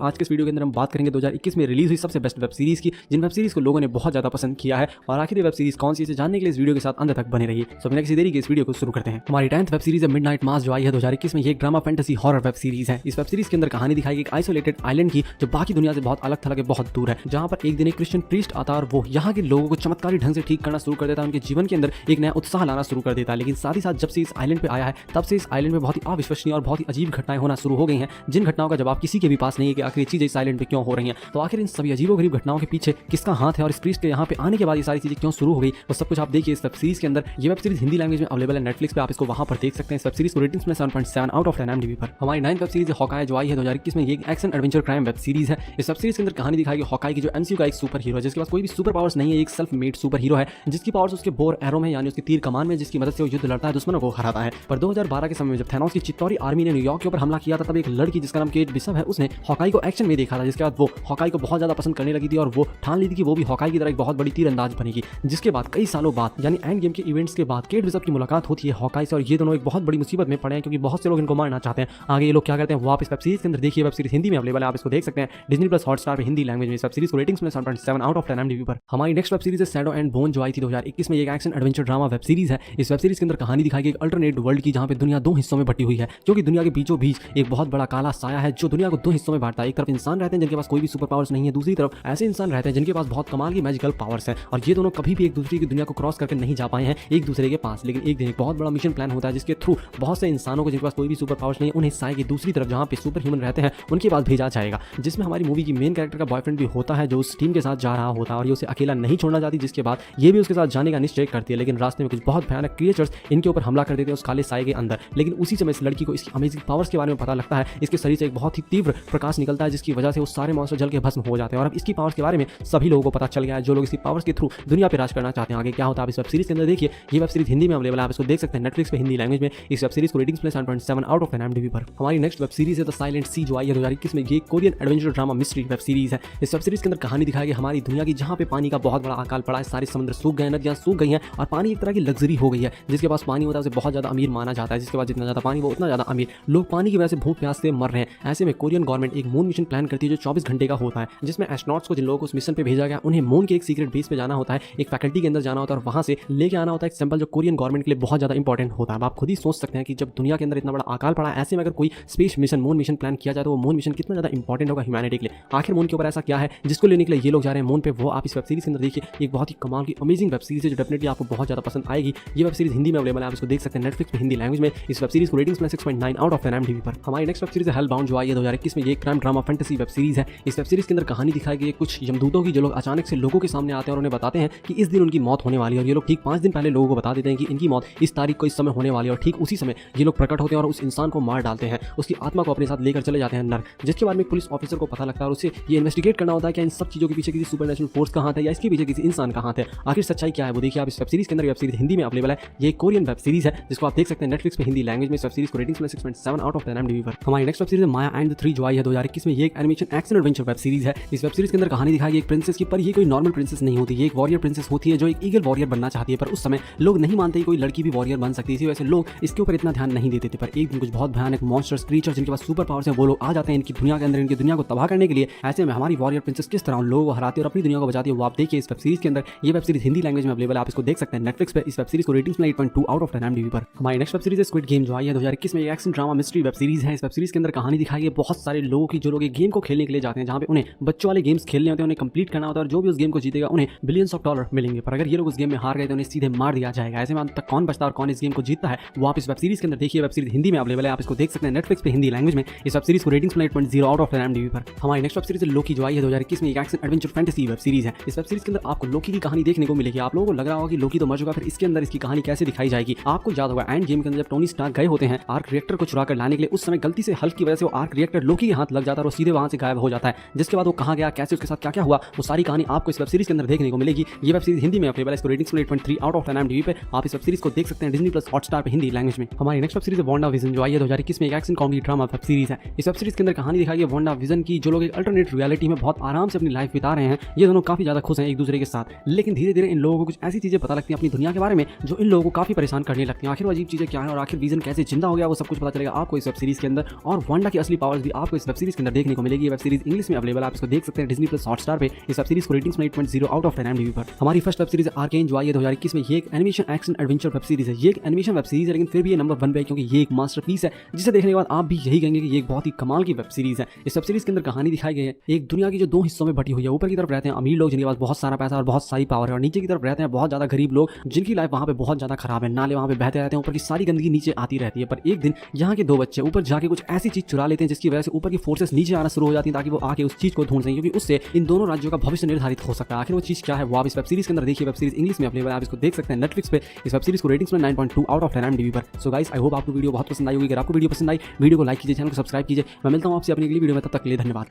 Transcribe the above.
आज के इस वीडियो के अंदर हम बात करेंगे 2021 में रिलीज हुई सबसे बेस्ट वेब सीरीज की, जिन वेब सीरीज को लोगों ने बहुत ज्यादा पसंद किया है। और आखिर वेब सीरीज कौन सी है जानने के लिए इस वीडियो के साथ अंत तक बने रहिए। सो बिना किसी देरी के इस वीडियो को शुरू करते हैं। हमारी 10th वेब सीरीज है मिडनाइट मास, जो आई है 2021 में। ये एक drama fantasy horror web series है। इस वेब सीरीज के अंदर कहानी दिखाई गई एक आइसोलेटेड आइलैंड की, जो बाकी दुनिया से बहुत अलग थलग बहुत दूर है, जहां पर एक दिन एक क्रिश्चियन प्रीस्ट आता है और वो यहाँ के लोगों को चमत्कारी ढंग से ठीक करना शुरू कर देता है, उनके जीवन के अंदर एक नया उत्साह लाना शुरू कर देता है। लेकिन साथ ही साथ जब से इस आइलैंड पे आया है, तब से इस आइलैंड में बहुत ही अविश्वसनीय और बहुत ही अजीब घटनाएं होना शुरू हो गई हैं, जिन घटनाओं का जवाब किसी के भी पास नहीं है कि आखिर चीजें इस आइलैंड पे क्यों हो रही हैं। तो आखिर इन सभी अजीबोगरीब घटनाओं के पीछे किसका हाथ है और इस प्रीस्ट के यहाँ पे आने के बाद ये सारी चीजें क्यों शुरू हो गई, वो सब कुछ आप देखिए इस वेब सीरीज के अंदर। ये वेब सीरीज हिंदी लैंग्वेज में अवेलेबल है नेटफ्लिक्स पे, आप इसको वहां पर देख सकते हैं। इस वेब सीरीज को रेटिंग्स में 7.7 आउट ऑफ 10 IMDb पर। हमारी 9th वेब सीरीज हॉकाई, जो आई है 2021 में। ये एक action adventure crime web series है। इस वेब सीरीज के अंदर कहानी दिखाई गई हॉकाई की, जो MCU का एक सुपर हीरो है, जिसके पास कोई भी सुपर पावर्स नहीं है, एक सेल्फ मेड सुपर हीरो है, जिसकी पावर्स उसके बोर एरो में यानी उसके तीर कमान में, जिसकी मदद से वो युद्ध लड़ता है, दुश्मनों को हराता है। पर 2012 के समय में जब थैनोस की चित्तौरी आर्मी ने न्यूयॉर्क के ऊपर हमला किया था, तब एक लड़की जिसका नाम केट बिशप है, उसने हॉकाई को एक्शन में देखा था, जिसके बाद वो हॉकाई को बहुत ज्यादा पसंद करने लगी थी और वो ठान ली थी कि वो भी हॉकाई की तरह एक बहुत बड़ी तीरंदाज बनेगी। जिसके बाद कई सालों बाद यानी एंड गेम के इवेंट्स के बाद केट बिशप की मुलाकात होती है हॉकाई से, और ये दोनों एक बहुत बड़ी मुसीबत में पड़े हैं, क्योंकि बहुत से लोग इनको मारना चाहते हैं। आगे ये लोग क्या करते हैं वो आप इस वेब सीरीज के अंदर देखिए। वेब सीरीज हिंदी में अवेलेबल है, आप इसको देख सकते हैं Disney+ हॉटस्टार पे हिंदी लैंग्वेज में। इस वेब सीरीज को रेटिंग्स में 7.7 आउट ऑफ 10 IMDb पर। हमारी नेक्स्ट वेब सीरीज है शैडो एंड बोन, जो आई थी 2021 में। एक action adventure drama web series है। इस वेब सीरीज के अंदर कहानी दिखाई गई एक अल्टरनेट वर्ल्ड की, जहां पे दुनिया दो हिस्सों में बटी हुई है, क्योंकि दुनिया के बीचों बीच एक बहुत बड़ा काला साया है, जो दुनिया को दो हिस्सों में बांटता है। एक तरफ इंसान रहते हैं जिनके पास कोई भी सुपर पावर्स नहीं है, दूसरी तरफ ऐसे इंसान रहते हैं जिनके पास बहुत कमाल की मैजिकल पावर्स हैं, और ये दोनों कभी भी एक दूसरे की दुनिया को क्रॉस करके नहीं जा पाए हैं एक दूसरे के पास। लेकिन एक दिन एक बहुत बड़ा मिशन प्लान होता है, जिसके थ्रू बहुत से इंसानों को जिनके पास कोई भी सुपर पावर्स नहीं है, उन्हें साए की दूसरी तरफ जहां पे सुपर ह्यूमन रहते हैं उनके पास भेजा जाएगा, जिसमें हमारी मूवी की मेन कैरेक्टर का बॉयफ्रेंड भी होता है, जो उस टीम के साथ जा रहा होता है और ये उसे अकेला नहीं छोड़ना चाहती। जिसके बाद ये भी उसके साथ जाने का निश्चय करती है, लेकिन रास्ते में कुछ बहुत भयानक क्रिएचर्स इनके ऊपर हमला कर देते हैं उस काले साए के अंदर। लेकिन उसी समय इस लड़की को इसकी अमेजिंग पावर्स के बारे में पता लगता है। इसके शरीर से एक बहुत ही तीव्र प्रकाश निकलता है, जिसकी वजह से वो सारे मॉन्स्टर जल के भस्म हो जाते हैं। और अब इसकी पावर्स के बारे में सभी लोगों को पता चल गया है, जो लोग इसकी पावर्स के थ्रू दुनिया पे राज करना चाहते हैं। आगे क्या होता है आप इस वेब सीरीज के अंदर देखिए। ये वेब सीरीज हिंदी में अवेलेबल है, आप इसको देख सकते हैं नेटफ्लिक्स पे हिंदी लैंग्वेज में। इस वेब सीरीज को रेटिंग्स में 7.7 आउट ऑफ 10 IMDb पर। हमारी नेक्स्ट वेब सीरीज है द साइलेंट सी, जो आई है 2021 में। ये Korean adventure drama mystery web series है। इस वेब सीरीज के अंदर कहानी दिखाई गई हमारी दुनिया की, जहां पे पानी का बहुत बड़ा अकाल पड़ा है, सारे समुद्र सूख गए, नदियां सूख गई हैं और पानी एक तरह की लग्जरी हो गई है। जिसके पास पानी होता है उसे बहुत ज्यादा अमीर माना जाता है, जिसके बाद जितना ज्यादा पानी वो उतना ज्यादा अमीर। लोग पानी की वजह से भूख प्यास से मर रहे हैं। ऐसे में कोरियन गवर्नमेंट एक मून मिशन प्लान करती है, जो 24 घंटे का होता है, जिसमें एस्ट्रोनॉट्स को, जिन लोगों को उस मिशन पे भेजा गया, उन्हें मून के एक सीक्रेट बेस पे जाना होता है, एक फैकल्टी के अंदर जाना होता है और वहां से लेके आना होता है एक सैंपल, जो कोरियन गवर्नमेंट के लिए बहुत ज्यादा इंपॉर्टेंट होता है। आप खुद ही सोच सकते हैं कि जब दुनिया के अंदर इतना बड़ा अकाल पड़ा है, ऐसे में अगर कोई space mission, moon mission plan किया जाए, तो वो मून मिशन कितना ज्यादा इंपॉर्टेंट होगा ह्यूमैनिटी के लिए। आखिर मून के ऊपर ऐसा क्या है जिसको लेने के लिए ये लोग जा रहे हैं मून पे, वो आप इस वेब सीरीज के अंदर देखिए। एक बहुत ही कमाल की अमेजिंग वेब सीरीज है, जो डेफिनेटली आपको बहुत ज्यादा पसंद आएगी। ये वेब सीरीज हिंदी में अवेलेबल है, आप इसको देख सकते हैं नेटफ्लिक्स पे हिंदी लैंग्वेज में। इस वेब सीरीज को रेटिंग्स में 6.9 आउट ऑफ 10 IMDb पर। हमारी नेक्स्ट वेब सीरीज है हेलबाउंड, जो आई है 2021 में। ये crime drama fantasy web series है। इस वेब सीरीज के अंदर कहानी दिखाई गई कुछ यमदूतों की, जो लोग अचानक से लोगों के सामने आते हैं और उन्हें बताते हैं कि इस दिन उनकी मौत होने वाली है। और ये लोग ठीक 5 दिन पहले लोगों को बता देते हैं कि इनकी मौत इस तारीख को इस समय होने वाली है। और ठीक उसी समय ये लोग प्रकट होते हैं और उस इंसान को मार डालते हैं, उसकी आत्मा को अपने साथ लेकर चले जाते हैं नर्क। जिसके बाद में पुलिस ऑफिसर को पता लगता है और उसे ये इन्वेस्टिगेट करना होता है कि इन सब चीजों के पीछे किसी सुपरनेचुरल फोर्स का हाथ है या इसके पीछे किसी इंसान का हाथ है। आखिर सच्चाई क्या है वो देखिए आप इस वेब सीरीज के अंदर। वेब सीरीज हिंदी में अवेलेबल है। ये कोरियन वेब सीरीज है, जिसको आप देख सकते हैं नेटफ्लिक्स पे हिंदी लैंग्वेज में। इस वेब सीरीज को रेटिंग्स में 6.7 आउट ऑफ 10 IMDb पर। हमारी नेक्स्ट वेब सीरीज है माया एंड द थ्री, जो आई है 2021 में। ये एक animation action adventure web series है। इस वेब सीरीज के अंदर कहानी दिखाई गई एक प्रिंसेस की, पर ये कोई नॉर्मल प्रिंसेस नहीं होती, ये एक वॉरियर प्रिंसेस होती है, जो एक ईगल वॉरियर बनना चाहती है। पर उस समय लोग नहीं मानते कि कोई लड़की भी वॉरियर बन सकती है, इसी वजह से लोग इसके ऊपर इतना ध्यान नहीं देते थे। पर एक दिन कुछ बहुत भयानक मॉन्स्टर्स, क्रीचर्स, जिनके पास सुपर पावर्स हैं, वो लोग आ जाते हैं इनकी दुनिया के अंदर, इनकी दुनिया को तबाह करने के लिए। ऐसे में हमारी वॉरियर प्रिंसेस किस तरह उन लोगों को हराती है और अपनी दुनिया को बचाती है, वो आप देखिए इस वेब सीरीज के अंदर। ये वेब सीरीज हिंदी लैंग्वेज में अवेलेबल है, आप इसको देख सकते हैं नेटफ्लिक्स पे। इस वेब सीरीज को रेटिंग्स में 8.2 आउट ऑफ 10 IMDb पर। हमारी नेक्स्ट वेब सीरीज है स्क्विड गेम, जो आई है 2021 में। एक action drama mystery web series है। इस वेब सीरीज के अंदर कहानी दिखाई है बहुत सारे लोगों की, जो लोग एक गेम को खेलने के लिए जाते हैं, जहां पे उन्हें बच्चों वाले गेम्स खेलने होते हैं, उन्हें कंप्लीट करना होता है और जो भी उस गेम को जीतेगा उन्हें बिलियंस ऑफ डॉलर मिलेंगे। पर अगर ये लोग उस गेम में हार गए तो उन्हें सीधे मार दिया जाएगा। ऐसे में अंत तक कौन बचता है और कौन इस गेम को जीतता है वो आप इस वेब सीरीज के अंदर देखिए। वेब सीरीज हिंदी में अवेलेबल है, आप इसको देख सकते हैं नेटफ्लिक्स पे हिंदी लैंग्वेज में। इस वेब सीरीज को रेटिंग्स में 8.0 आउट ऑफ 10 IMDb पर। हमारी नेक्स्ट वेब सीरीज है लोकी, जो आई है 2021 में। एक action adventure fantasy web series है। इस वेब सीरीज के अंदर आपको लोकी की कहानी देखने को मिलेगी। आप लोगों को लग रहा होगा कि लोकी तो मर चुका, फिर इसके अंदर इसकी कहानी कैसे दिखाई जाएगी। आपको याद होगा एंड गेम के अंदर जब टोनी स्टार्क गए होते हैं आर्क रिएक्टर को चुरा कर लाने के लिए, उस समय गलती से हल्क की वजह से वो आर्क रिएक्टर लोकी के हाथ लग जाता है और सीधे वहां से गायब हो जाता है। जिसके बाद वो कहां गया, कैसे, उसके साथ क्या क्या हुआ, वो सारी कहानी आपको इस वेब सीरीज के अंदर देखने को मिलेगी। ये वेब सीरीज हिंदी में अवेलेबल है, इसको रेटिंग्स में 8.3 आउट ऑफ 10 IMDb पे। आप इस वेब सीरीज को देख सकते हैं Disney+ हॉटस्टार पे हिंदी लैंग्वेज में। हमारी नेक्स्ट वेब सीरीज है वांडा विजन, जो आई है 2021 में। एक action comedy drama web series है। इस वेब सीरीज के अंदर कहानी दिखाई है वांडा विजन की, जो लोग एक अल्टरनेट रियलिटी में बहुत आराम से अपनी लाइफ बिता रहे हैं। ये दोनों काफी ज्यादा खुश हैं एक दूसरे के साथ, लेकिन धीरे धीरे इन लोगों को कुछ ऐसी चीजें पता लगती हैं अपनी दुनिया के बारे में, जो इन लोगों को काफी परेशान करने लगती हैं। आखिर वो अजीब चीजें क्या है और आखिर विजन कैसे जिंदा हो गया, वो सब कुछ पता चलेगा आपको इस वेब सीरीज के अंदर। और वांडा की असली पावर्स भी आपको इस वेब सीरीज के अंदर देखने को मिलेगी। वेब सीरीज इंग्लिश में अवेलेबल, आप इसको देख सकते हैं Disney Plus हॉटस्टार पे। इस वेब सीरीज को रेटिंग्स में 8.0 आउट ऑफ 10 IMDb पर। हमारी फर्स्ट वेब सीरीज आर्केन जो आई है 2021 में। ये एक animation action adventure web series है। ये एक एनिमेशन वेब सीरीज है, लेकिन फिर भी ये नंबर 1 पे है क्योंकि ये एक मास्टरपीस है, जिसे देखने के बाद आप भी यही कहेंगे कि ये एक बहुत ही कमाल की वेब सीरीज है। इस वेब सीरीज के अंदर कहानी दिखाई गई है एक दुनिया की जो 2 हिस्सों में बटी हुई है। ऊपर की तरफ रहते हैं अमीर लोग जिनके पास बहुत सारा पैसा और बहुत सारी पावर है, और नीचे की तरफ रहते हैं बहुत ज्यादा गरीब लोग जिनकी लाइफ वहाँ पे बहुत ज्यादा खराब है। नाले वहाँ पे बहते रहते हैं, ऊपर की सारी गंदगी नीचे आती रहती है। पर एक दिन यहाँ के 2 बच्चे ऊपर जाके कुछ ऐसी चीज चुरा लेते हैं जिसकी वजह से ऊपर की फोर्सेस नीचे आना शुरू हो जाती हैं, ताकि वो आके उस चीज को ढूंढ सकें, क्योंकि उससे इन दोनों राज्यों का भविष्य निर्धारित हो सकता है। आखिर वो चीज क्या है वो आप इस वेब सीरीज के अंदर देखिए। वेब सीरीज इंग्लिश में अवेलेबल है, आप इसको देख सकते हैं नेटफ्लिक्स पे। इस वेब सीरीज को रेटिंग्स में 9.2 आउट ऑफ 10 IMDb पर। सो गाइस, आई होप आपको वीडियो बहुत पसंद आई होगी। अगर आपको वीडियो पसंद आई, वीडियो को लाइक कीजिए, चैनल को सब्सक्राइब कीजिए। मैं मिलता हूं आपसे अपनी अगली वीडियो में, तब तक के लिए धन्यवाद।